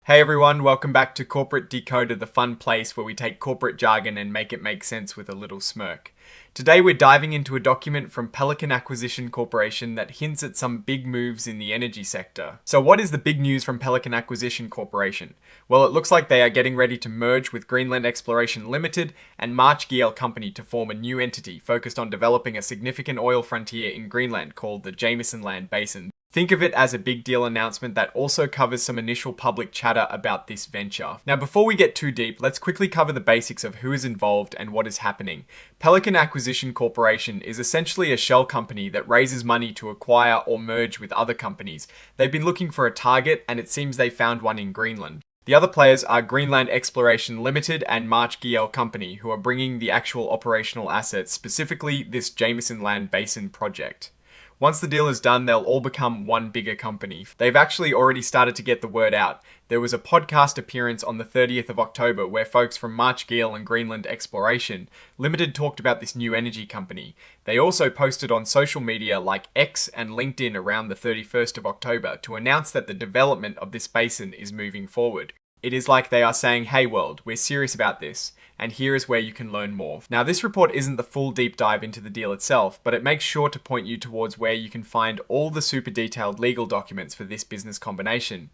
Hey everyone, welcome back to Corporate Decoder, the fun place where we take corporate jargon and make it make sense with a little smirk. Today we're diving into a document from Pelican Acquisition Corporation that hints at some big moves in the energy sector. So what is the big news from Pelican Acquisition Corporation? Well, it looks like they are getting ready to merge with Greenland Exploration Limited and March GL Company to form a new entity focused on developing a significant oil frontier in Greenland called the Jameson Land Basin. Think of it as a big deal announcement that also covers some initial public chatter about this venture. Now, before we get too deep, let's quickly cover the basics of who is involved and what is happening. Pelican Acquisition Corporation is essentially a shell company that raises money to acquire or merge with other companies. They've been looking for a target, and it seems they found one in Greenland. The other players are Greenland Exploration Limited and March GL Company, who are bringing the actual operational assets, specifically this Jameson Land Basin project. Once the deal is done, they'll all become one bigger company. They've actually already started to get the word out. There was a podcast appearance on the 30th of October where folks from March GL and Greenland Exploration Limited talked about this new energy company. They also posted on social media like X and LinkedIn around the 31st of October to announce that the development of this basin is moving forward. It is like they are saying, hey world, we're serious about this, and here is where you can learn more. Now, this report isn't the full deep dive into the deal itself, but it makes sure to point you towards where you can find all the super detailed legal documents for this business combination.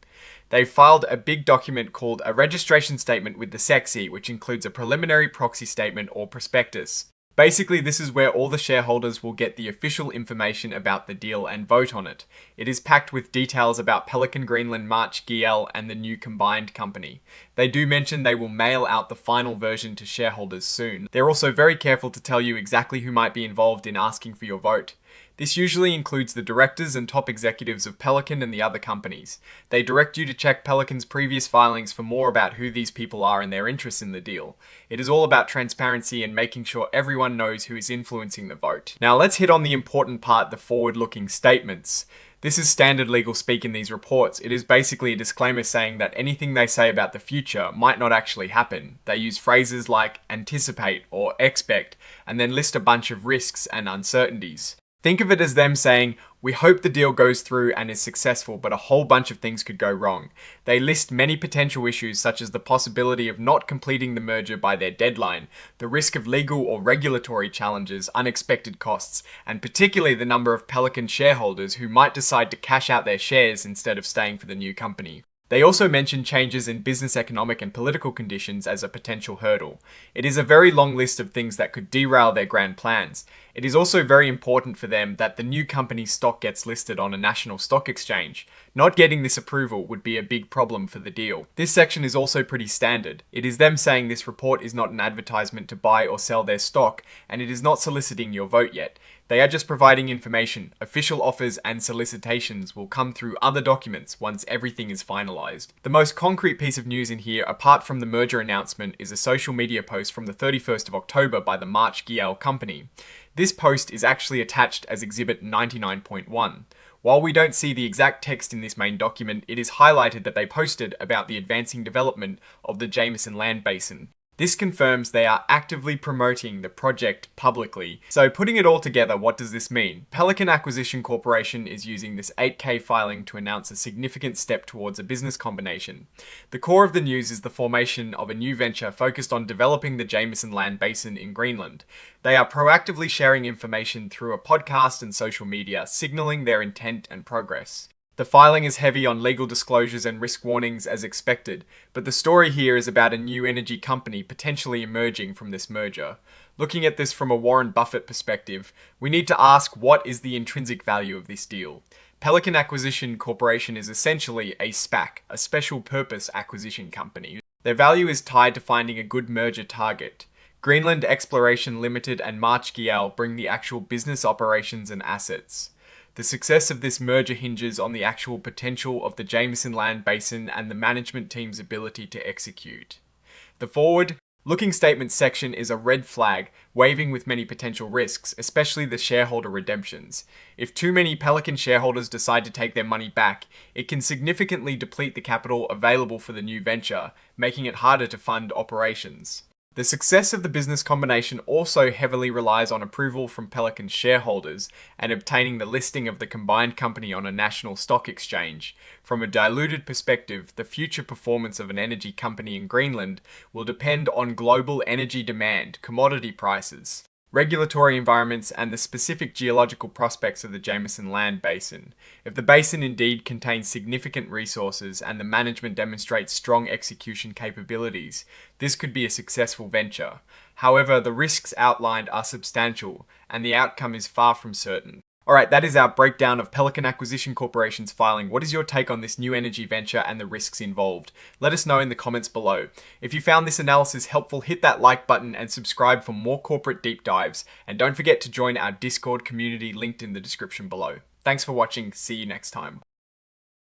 They filed a big document called a registration statement with the SEC, which includes a preliminary proxy statement or prospectus. Basically, this is where all the shareholders will get the official information about the deal and vote on it. It is packed with details about Pelican Greenland March GL and the new combined company. They do mention they will mail out the final version to shareholders soon. They're also very careful to tell you exactly who might be involved in asking for your vote. This usually includes the directors and top executives of Pelican and the other companies. They direct you to check Pelican's previous filings for more about who these people are and their interests in the deal. It is all about transparency and making sure everyone knows who is influencing the vote. Now let's hit on the important part, the forward-looking statements. This is standard legal speak in these reports. It is basically a disclaimer saying that anything they say about the future might not actually happen. They use phrases like anticipate or expect, and then list a bunch of risks and uncertainties. Think of it as them saying, we hope the deal goes through and is successful, but a whole bunch of things could go wrong. They list many potential issues such as the possibility of not completing the merger by their deadline, the risk of legal or regulatory challenges, unexpected costs, and particularly the number of Pelican shareholders who might decide to cash out their shares instead of staying for the new company. They also mention changes in business, economic, and political conditions as a potential hurdle. It is a very long list of things that could derail their grand plans. It is also very important for them that the new company's stock gets listed on a national stock exchange. Not getting this approval would be a big problem for the deal. This section is also pretty standard. It is them saying this report is not an advertisement to buy or sell their stock, and it is not soliciting your vote yet. They are just providing information. Official offers and solicitations will come through other documents once everything is finalized. The most concrete piece of news in here, apart from the merger announcement, is a social media post from the 31st of October by the March GL Company. This post is actually attached as Exhibit 99.1. While we don't see the exact text in this main document, it is highlighted that they posted about the advancing development of the Jameson Land Basin. This confirms they are actively promoting the project publicly. So putting it all together, what does this mean? Pelican Acquisition Corporation is using this 8K filing to announce a significant step towards a business combination. The core of the news is the formation of a new venture focused on developing the Jameson Land Basin in Greenland. They are proactively sharing information through a podcast and social media, signaling their intent and progress. The filing is heavy on legal disclosures and risk warnings as expected, but the story here is about a new energy company potentially emerging from this merger. Looking at this from a Warren Buffett perspective, we need to ask what is the intrinsic value of this deal. Pelican Acquisition Corporation is essentially a SPAC, a special purpose acquisition company. Their value is tied to finding a good merger target. Greenland Exploration Limited and March GL bring the actual business operations and assets. The success of this merger hinges on the actual potential of the Jameson Land Basin and the management team's ability to execute. The forward-looking statement section is a red flag, waving with many potential risks, especially the shareholder redemptions. If too many Pelican shareholders decide to take their money back, it can significantly deplete the capital available for the new venture, making it harder to fund operations. The success of the business combination also heavily relies on approval from Pelican's shareholders and obtaining the listing of the combined company on a national stock exchange. From a diluted perspective, the future performance of an energy company in Greenland will depend on global energy demand, commodity prices, regulatory environments, and the specific geological prospects of the Jameson Land Basin. If the basin indeed contains significant resources and the management demonstrates strong execution capabilities, this could be a successful venture. However, the risks outlined are substantial, and the outcome is far from certain. Alright, that is our breakdown of Pelican Acquisition Corporation's filing. What is your take on this new energy venture and the risks involved? Let us know in the comments below. If you found this analysis helpful, hit that like button and subscribe for more corporate deep dives. And don't forget to join our Discord community linked in the description below. Thanks for watching. See you next time.